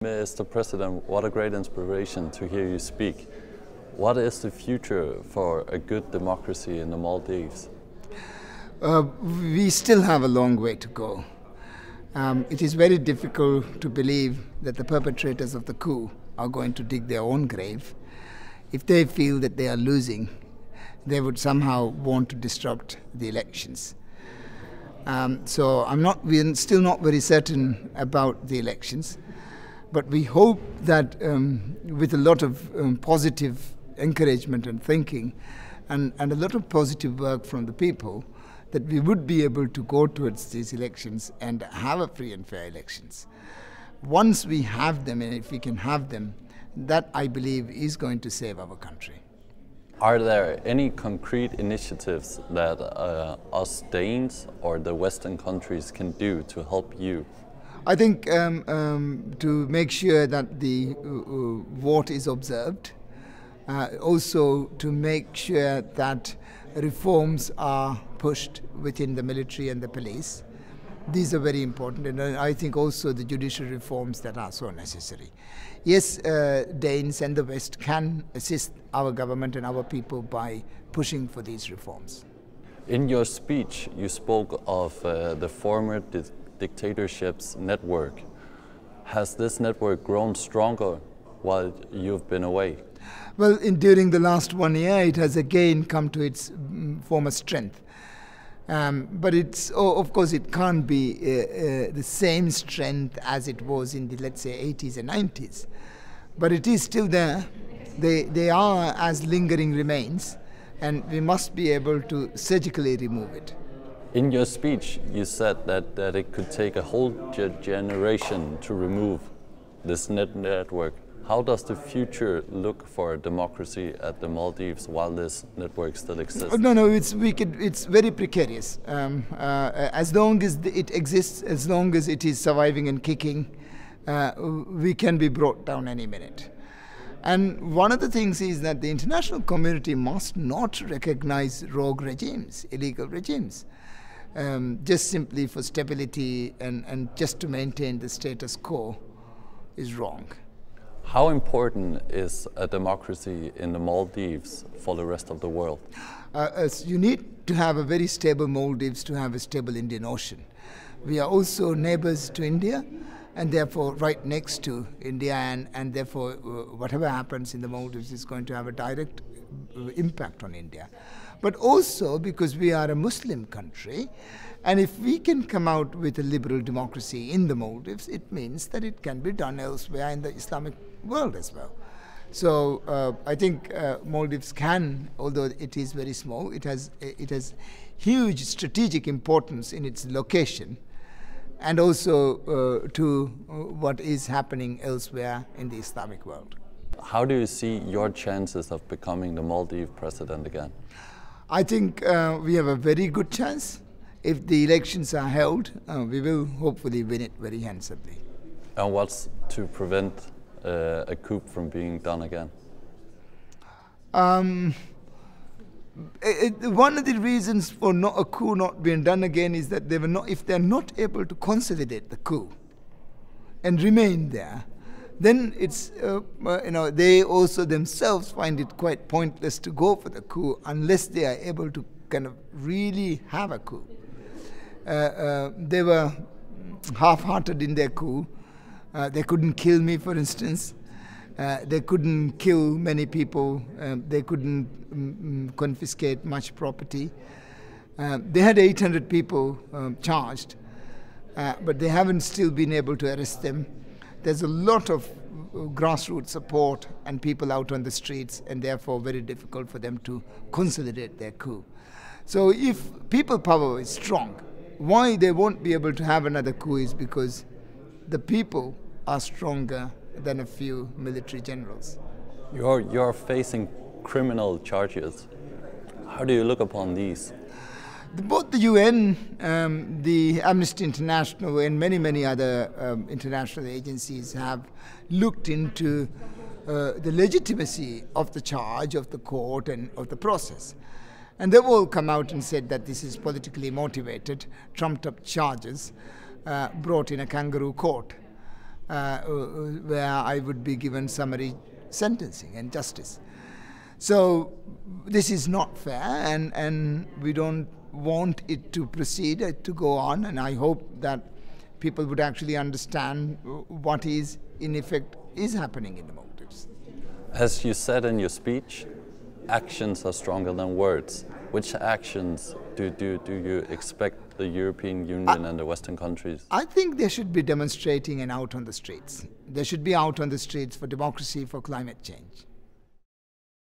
Mr. President, what a great inspiration to hear you speak. What is the future for a good democracy in the Maldives? We still have a long way to go. It is very difficult to believe that the perpetrators of the coup are going to dig their own grave. If they feel that they are losing, they would somehow want to disrupt the elections. So we're still not very certain about the elections, but we hope that with a lot of positive encouragement and thinking and a lot of positive work from the people, that we would be able to go towards these elections and have a free and fair elections. Once we have them, and if we can have them, that I believe is going to save our country. Are there any concrete initiatives that us Danes or the Western countries can do to help you? I think to make sure that the vote is observed, also to make sure that reforms are pushed within the military and the police. These are very important, and I think also the judicial reforms that are so necessary. Yes, Danes and the West can assist our government and our people by pushing for these reforms. In your speech, you spoke of the former dictatorships network. Has this network grown stronger while you've been away? Well, during the last 1 year, it has again come to its former strength. But of course, it can't be the same strength as it was in the, let's say, 80s and 90s. But it is still there. They are as lingering remains, and we must be able to surgically remove it. In your speech, you said that it could take a whole generation to remove this network. How does the future look for democracy at the Maldives while this network still exists? No, it's very precarious. As long as it exists, as long as it is surviving and kicking, we can be brought down any minute. And one of the things is that the international community must not recognize rogue regimes, illegal regimes, just simply for stability and just to maintain the status quo is wrong. How important is a democracy in the Maldives for the rest of the world? You need to have a very stable Maldives to have a stable Indian Ocean. We are also neighbors to India, and therefore right next to India, and therefore whatever happens in the Maldives is going to have a direct impact on India. But also because we are a Muslim country, and if we can come out with a liberal democracy in the Maldives, it means that it can be done elsewhere in the Islamic world as well. So I think Maldives can, although it is very small, it has huge strategic importance in its location, and also to what is happening elsewhere in the Islamic world. How do you see your chances of becoming the Maldives president again? I think we have a very good chance. If the elections are held, we will hopefully win it very handsomely. And what's to prevent a coup from being done again? One of the reasons for a coup not being done again is that if they're not able to consolidate the coup and remain there, then it's they also themselves find it quite pointless to go for the coup unless they are able to kind of really have a coup. They were half-hearted in their coup. They couldn't kill me, for instance. They couldn't kill many people. They couldn't confiscate much property. They had 800 people charged, but they haven't still been able to arrest them. There's a lot of grassroots support and people out on the streets, and therefore very difficult for them to consolidate their coup. So if people power is strong, why they won't be able to have another coup is because the people are stronger than a few military generals. You're facing criminal charges. How do you look upon these? Both the UN, the Amnesty International, and many other international agencies have looked into the legitimacy of the charge of the court and of the process. And they've all come out and said that this is politically motivated, trumped up charges brought in a kangaroo court. where I would be given summary sentencing and justice. So this is not fair, and we don't want it to proceed, to go on, and I hope that people would actually understand what is, in effect, is happening in the Maldives. As you said in your speech, actions are stronger than words. Which actions do you expect the European Union and the Western countries? I think they should be demonstrating and out on the streets. They should be out on the streets for democracy, for climate change.